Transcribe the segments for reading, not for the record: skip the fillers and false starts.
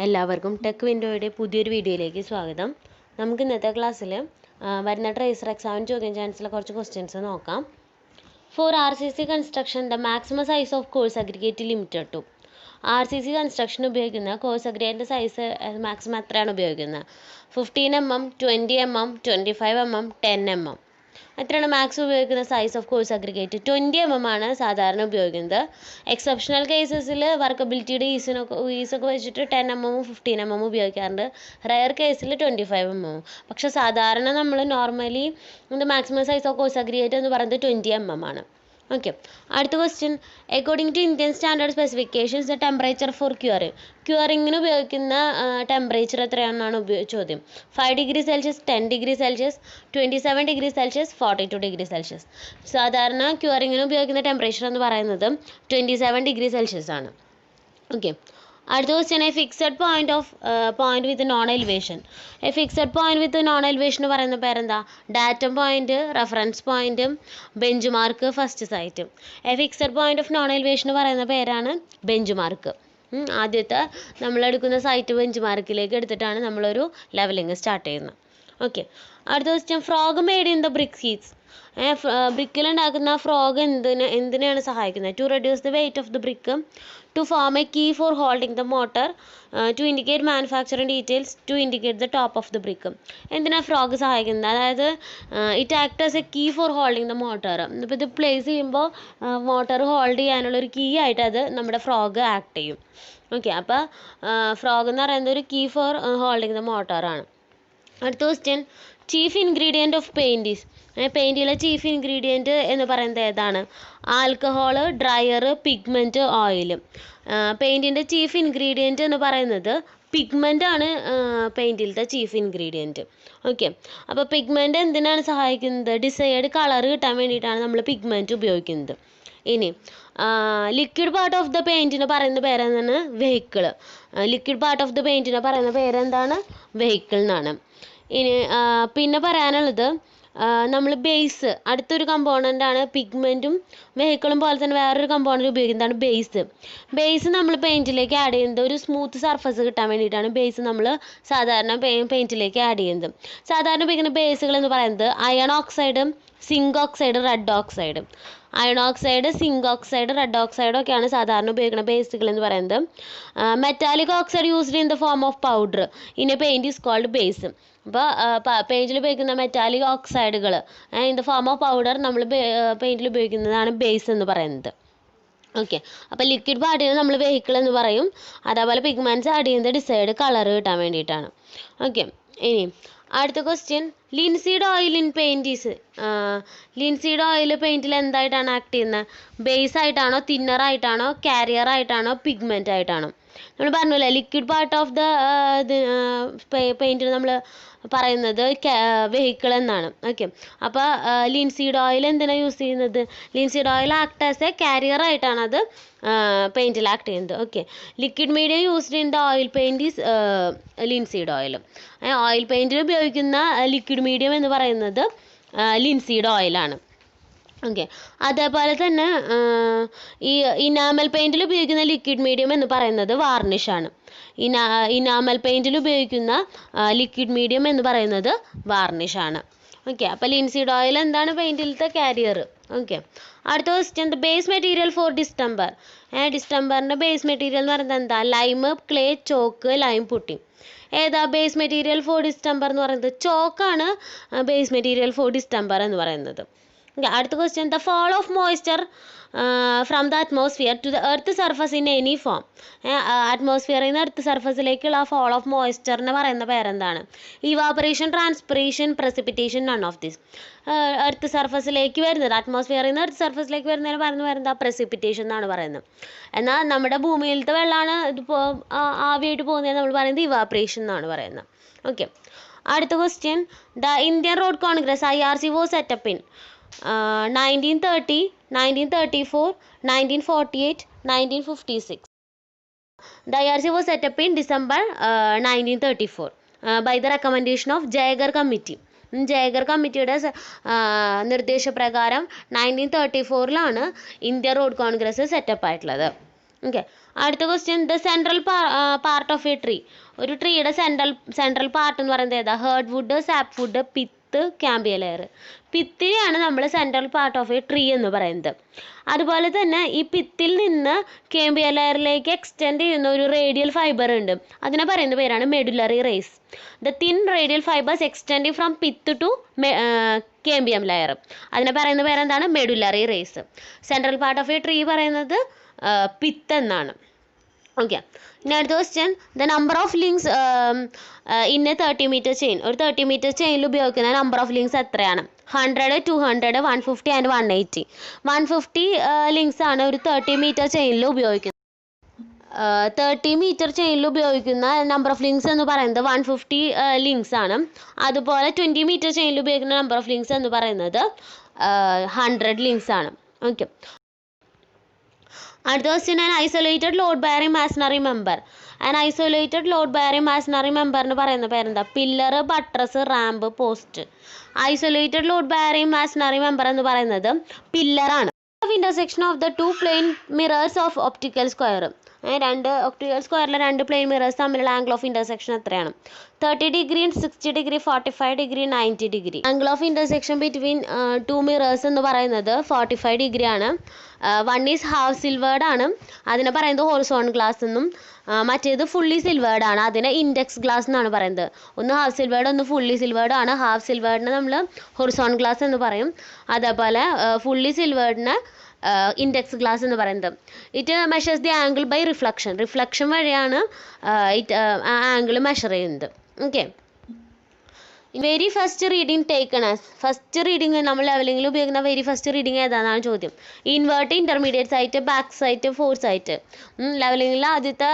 എല്ലാവർക്കും ടെക് വിൻഡോയുടെ പുതിയൊരു വീഡിയോയിലേക്ക് സ്വാഗതം. നമുക്ക് ഇന്നത്തെ ക്ലാസ്സിൽ വരുന്ന ട്രേസർ എക്സാമിന് ചോദ്യം ചാൻസിലെ കുറച്ച് ക്വസ്റ്റ്യൻസ് നോക്കാം. For RCC construction the maximum size of course aggregate limited to. RCC construction ഉപയോഗിക്കുന്ന കോഴ്സ് അഗ്രിഗേറ്റിൻ്റെ സൈസ് മാക്സിമം എത്രയാണ് ഉപയോഗിക്കുന്നത്? 15 mm, 20 mm, 25 mm, 10 mm. എത്രയാണ് മാക്സിമം ഉപയോഗിക്കുന്ന size of coarse aggregate? 20 mm ആണ് സാധാരണ ഉപയോഗിക്കുന്നത്. എക്സെപ്ഷണൽ കേസസിൽ വർക്കബിലിറ്റിയുടെ ഈസൊക്കെ വെച്ചിട്ട് 10 mm, 15 mm ഉപയോഗിക്കാറുണ്ട്. റയർ കേസിൽ 25 mm. പക്ഷേ സാധാരണ നമ്മൾ normally maximum size of course aggregate എന്ന് പറയുന്നത് 20 mm ആണ്. ഓക്കെ, അടുത്ത question. According to Indian standard specifications the temperature for ക്യൂറിങ്ങിന് ഉപയോഗിക്കുന്ന ടെമ്പറേച്ചർ എത്രയാണെന്നാണ് ചോദ്യം. 5 degree Celsius, 10 degree Celsius, 27 degree Celsius, 42 degree Celsius. സാധാരണ ക്യൂറിങ്ങിന് ഉപയോഗിക്കുന്ന ടെമ്പറേച്ചർ എന്ന് പറയുന്നത് 27 ഡിഗ്രി സെൽഷ്യസ് ആണ്. ഓക്കെ, അടുത്ത question. A fixed point with known elevation. A fixed point with known elevation എന്ന് പറയുന്ന പേരെന്താ? Datum point, reference point, bench mark, first sight. A fixed point of non elevation എന്ന് പറയുന്ന പേരാണ് ബെഞ്ച് മാർക്ക്. ആദ്യത്തെ നമ്മളെടുക്കുന്ന site bench മാർക്കിലേക്ക് എടുത്തിട്ടാണ് നമ്മളൊരു ലെവലിംഗ് സ്റ്റാർട്ട് ചെയ്യുന്നത്. ഓക്കെ, അടുത്ത question. Frog made in the brick heats. ബ്രിക്കിലുണ്ടാക്കുന്ന ഫ്രോഗ് എന്തിനാണ് സഹായിക്കുന്നത്? To reduce the weight of the brick, to form a key for holding the mortar, to indicate manufacturing details, to indicate the top of the brick. എന്തിനാണ് frog സഹായിക്കുന്നത്? അതായത് it act as a key for holding the mortar. ഇപ്പോൾ ഇത് place ചെയ്യുമ്പോൾ motor hold ചെയ്യാനുള്ളൊരു key ആയിട്ട് അത് നമ്മുടെ ഫ്രോഗ് ആക്ട് ചെയ്യും. ഓക്കെ, അപ്പോൾ ഫ്രോഗ് എന്ന് പറയുന്നത് ഒരു കീ ഫോർ ഹോൾഡിംഗ് ദ മോട്ടറാണ്. അടുത്ത question. Chief ingredient of paints. പെയിൻറ്റിലെ ചീഫ് ഇൻഗ്രീഡിയൻറ്റ് എന്ന് പറയുന്നത് ഏതാണ്? Alcohol, dryer, pigment, oil. പെയിൻറ്റിൻ്റെ ചീഫ് ഇൻഗ്രീഡിയൻറ്റ് എന്ന് പറയുന്നത് പിഗ്മെൻ്റ് ആണ്. പെയിൻറ്റിലത്തെ ചീഫ് ഇൻഗ്രീഡിയൻറ്റ്. ഓക്കെ, അപ്പോൾ പിഗ്മെൻറ്റ് എന്തിനാണ് സഹായിക്കുന്നത്? ഡിസൈഡ് കളർ കിട്ടാൻ വേണ്ടിയിട്ടാണ് നമ്മൾ പിഗ്മെൻറ്റ് ഉപയോഗിക്കുന്നത്. ഇനി ലിക്വിഡ് പാർട്ട് ഓഫ് ദ പെയിൻറ്റിന് പറയുന്ന പേരെന്താണ്? Vehicle. Liquid part of the പെയിൻറ്റിന് പറയുന്ന പേരെന്താണ്? വെഹിക്കിൾ എന്നാണ്. ഇനി പിന്നെ പറയാനുള്ളത്, നമ്മൾ ബേസ്, അടുത്തൊരു കമ്പോണൻ്റാണ് പിഗ്മെൻറ്റും വെഹിക്കിളും പോലെ തന്നെ വേറൊരു കമ്പോണൻറ്റ് ഉപയോഗിക്കുന്നതാണ് ബേസ്. ബേസ് നമ്മൾ പെയിൻറ്റിലേക്ക് ആഡ് ചെയ്യുന്നത് ഒരു സ്മൂത്ത് സർഫസ് കിട്ടാൻ വേണ്ടിയിട്ടാണ് ബേസ് നമ്മൾ സാധാരണ പെയിൻറ്റിലേക്ക് ആഡ് ചെയ്യുന്നത്. സാധാരണ ഉപയോഗിക്കുന്ന ബേസുകൾ എന്ന് പറയുന്നത് iron oxide, zinc oxide, red oxide. Iron oxide, zinc oxide, red oxide ഒക്കെയാണ് സാധാരണ ഉപയോഗിക്കുന്ന ബേസുകൾ എന്ന് പറയുന്നത്. Metallic oxide used in the form of powder in a paint is called base. അപ്പോൾ പെയിൻറ്റിൽ ഉപയോഗിക്കുന്ന മെറ്റാലിക് ഓക്സൈഡുകൾ in the form of powder നമ്മൾ പെയിൻറ്റിൽ ഉപയോഗിക്കുന്നതാണ് ബേസ് എന്ന് പറയുന്നത്. ഓക്കെ, അപ്പോൾ ലിക്വിഡ് പാർട്ടിന് നമ്മൾ വെഹിക്കിൾ എന്ന് പറയും. അതേപോലെ പിഗ്മെൻറ്റ്സ് ആഡ് ചെയ്യുന്നത് ഡിസൈഡ് കളർ കിട്ടാൻ വേണ്ടിയിട്ടാണ്. ഓക്കെ, ഇനി അടുത്ത question. Linseed oil in paints. Linseed oil പെയിൻറ്റിൽ എന്തായിട്ടാണ് ആക്ട് ചെയ്യുന്നത്? ബേസ് ആയിട്ടാണോ, തിന്നർ ആയിട്ടാണോ, കാരിയർ ആയിട്ടാണോ, പിഗ്മെൻ്റ് ആയിട്ടാണോ? നമ്മൾ പറഞ്ഞില്ലേ, ലിക്വിഡ് പാർട്ട് ഓഫ് ദ പെയിൻറ്റിൽ നമ്മൾ പറയുന്നത് വെഹിക്കിൾ എന്നാണ്. ഓക്കെ, അപ്പോൾ ലിൻസീഡ് ഓയിൽ എന്തിനാണ് യൂസ് ചെയ്യുന്നത്? Linseed oil act as a carrier ആയിട്ടാണ് അത് പെയിൻറ്റിൽ ആക്ട് ചെയ്യുന്നത്. Okay, liquid medium used in the oil paint is linseed oil. Oil പെയിൻറ്റിൽ ഉപയോഗിക്കുന്ന ലിക്വിഡ് മീഡിയം എന്ന് പറയുന്നത് ലിൻസീഡ് ഓയിലാണ്. ഓക്കെ, അതേപോലെ തന്നെ ഈ ഇനാമൽ പെയിൻറ്റിൽ ഉപയോഗിക്കുന്ന ലിക്വിഡ് മീഡിയം എന്ന് പറയുന്നത് വാർണിഷാണ്. ഇനാമൽ പെയിൻറ്റിൽ ഉപയോഗിക്കുന്ന ലിക്വിഡ് മീഡിയം എന്ന് പറയുന്നത് വാർണിഷാണ്. ഓക്കെ, അപ്പോൾ ലിൻസീഡ് ഓയിൽ എന്താണ്? പെയിൻറ്റിലത്തെ കാരിയർ. ഓക്കെ, അടുത്ത question. The base material for distemper. ഡിസ്റ്റംബറിൻ്റെ ബേസ് മെറ്റീരിയൽ എന്ന് പറയുന്നത് എന്താ? Lime, clay, chalk, lime putty. ഏതാ ബേസ് മെറ്റീരിയൽ ഫോർ ഡിസ്റ്റംബർ എന്ന് പറയുന്നത്? ചോക്കാണ് ബേസ് മെറ്റീരിയൽ ഫോർ ഡിസ്റ്റംബർ എന്ന് പറയുന്നത്. അടുത്ത question. The fall of moisture from the atmosphere to the earth surface in any form. അറ്റ്മോസ്ഫിയറിൽ നിന്ന് എർത്ത് സർഫസിലേക്കുള്ള fall of moistureനെ പറയുന്ന പേരെന്താണ്? Evaporation, transpiration, precipitation, none of this. Earth സർഫസിലേക്ക് വരുന്നത്, അറ്റ്മോസ്ഫിയറിൽ നിന്ന് എർത്ത് സർഫസിലേക്ക് വരുന്നതിന് പറയുന്ന പേരെന്താ? precipitation എന്നാണ് പറയുന്നത്. എന്നാൽ നമ്മുടെ ഭൂമിയിലത്തെ വെള്ളമാണ് ഇതിപ്പോൾ ആവിയായിട്ട് പോകുന്നതിന് നമ്മൾ പറയുന്നത് ഇവാപറേഷൻ എന്നാണ് പറയുന്നത്. ഓക്കെ, അടുത്ത question. The Indian road Congress IRC was set up in 1930, 1934, 1948, 1956. The IRC was set up in December 1934 by the recommendation of Jayakar committee. Jayakar കമ്മിറ്റിയുടെ നിർദ്ദേശപ്രകാരം 1934 ഇന്ത്യ റോഡ് കോൺഗ്രസ് സെറ്റപ്പ് ആയിട്ടുള്ളത്. ഓക്കെ. അടുത്ത question, the central part of a tree. ഒരു ട്രീയുടെ central part എന്ന് പറയുന്നത് ഏതാ? Heartwood, sapwood, pith, cambium layer. പിത്തിനെയാണ് നമ്മൾ central part of a tree എന്ന് പറയുന്നത്. അതുപോലെ തന്നെ ഈ പിത്തിൽ നിന്ന് ക്യാമ്പിയ ലെയറിലേക്ക് എക്സ്റ്റെൻഡ് ചെയ്യുന്ന ഒരു റേഡിയൽ ഫൈബർ ഉണ്ട്. അതിനെ പറയുന്ന പേരാണ് medullary rays. The thin radial fibres extending from pith to cambium layer. അതിനെ പറയുന്ന പേരെന്താണ്? Medullary rays. Central part of a tree പറയുന്നത് പിത്ത് എന്നാണ്. ഓക്കെ. ഇനി അടുത്ത question, the number of links in a 30-meter chain. ഒരു 30-meter ചെയിനിൽ ഉപയോഗിക്കുന്ന number of links എത്രയാണ്? 100, 200, 150 ആൻഡ് 180. 150 ലിങ്ക്സ് ആണ് ഒരു 30-meter ചെയിനിൽ ഉപയോഗിക്കുന്നത്. 30-meter ചെയിനിൽ ഉപയോഗിക്കുന്ന നമ്പർ ഓഫ് ലിങ്ക്സ് എന്ന് പറയുന്നത് 150 ലിങ്ക്സ് ആണ്. അതുപോലെ 20-meter ചെയിനിൽ ഉപയോഗിക്കുന്ന നമ്പർ ഓഫ് ലിങ്ക്സ് എന്ന് പറയുന്നത് 100 ലിങ്ക്സ് ആണ്. ഓക്കെ. അടുത്ത question, an isolated load bearing masonry member. An isolated load bearing masonry member എന്ന് പറയുന്ന പേരെന്താ? Pillar, buttress, ramp, post. Isolated load bearing masonry member എന്ന് പറയുന്നത് പില്ലറാണ്. Intersection of the 2 plane mirrors of optical square. രണ്ട് optical സ്ക്വയറിലെ 2 plane mirrors തമ്മിലുള്ള angle of intersection എത്രയാണ്? 30 degree, 60 degree, 45 degree, 90 degree. Angle of intersection between 2 mirrors എന്ന് പറയുന്നത് 45 degree ആണ്. വൺ ഈസ് ഹാഫ് സിൽവേർഡ് ആണ്, അതിനെ പറയുന്നത് ഹോറിസോൺ ഗ്ലാസ് എന്നും. മറ്റേത് ഫുള്ളി സിൽവേർഡ് ആണ്, അതിനെ ഇൻഡെക്സ് ഗ്ലാസ് എന്നാണ് പറയുന്നത്. ഒന്ന് ഹാഫ് സിൽവേർഡ്, ഒന്ന് ഫുള്ളി സിൽവേർഡ് ആണ്. ഹാഫ് സിൽവേർഡിനെ നമ്മൾ ഹൊറിസോൺ ഗ്ലാസ് എന്ന് പറയും. അതേപോലെ ഫുള്ളി സിൽവേർഡിനെ ഇൻഡെക്സ് ഗ്ലാസ് എന്ന് പറയുന്നത്. It measures the angle by reflection വഴിയാണ് ആംഗിൾ മെഷർ ചെയ്യുന്നത്. Okay. Very first reading taken as. First reading നമ്മൾ ലെവലിംഗിൽ ഉപയോഗിക്കുന്ന വെരി ഫസ്റ്റ് റീഡിങ് ഏതാണെന്നാണ് ചോദ്യം. Invert, intermediate sight, back sight, fore sight. ലെവലിംഗിൽ ആദ്യത്തെ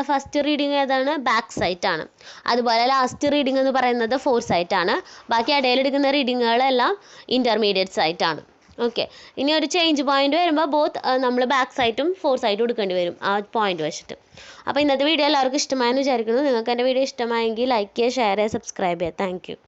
ഫസ്റ്റ് റീഡിങ് ഏതാണ്? ബാക്ക് സൈറ്റ് ആണ്. അതുപോലെ ലാസ്റ്റ് റീഡിങ് എന്ന് പറയുന്നത് ഫോർ സൈറ്റ് ആണ്. ബാക്കി ഇടയിലെടുക്കുന്ന റീഡിങ്ങുകളെല്ലാം ഇൻ്റർമീഡിയറ്റ് സൈറ്റ് ആണ്. ഓക്കെ. ഇനി ഒരു ചേഞ്ച് പോയിന്റ് വരുമ്പോൾ ബോത്ത് നമ്മൾ ബാക്ക് സൈറ്റും ഫോർ സൈറ്റും എടുക്കേണ്ടി വരും ആ പോയിന്റ് വെച്ചിട്ട്. അപ്പോൾ ഇന്നത്തെ വീഡിയോ എല്ലാവർക്കും ഇഷ്ടമായെന്ന് വിചാരിക്കുന്നു. നിങ്ങൾക്ക് എൻ്റെ വീഡിയോ ഇഷ്ടമായെങ്കിൽ ലൈക്ക് ചെയ്യുക, ഷെയർ ചെയ്യുക, സബ്സ്ക്രൈബ് ചെയ്യുക. Thank you.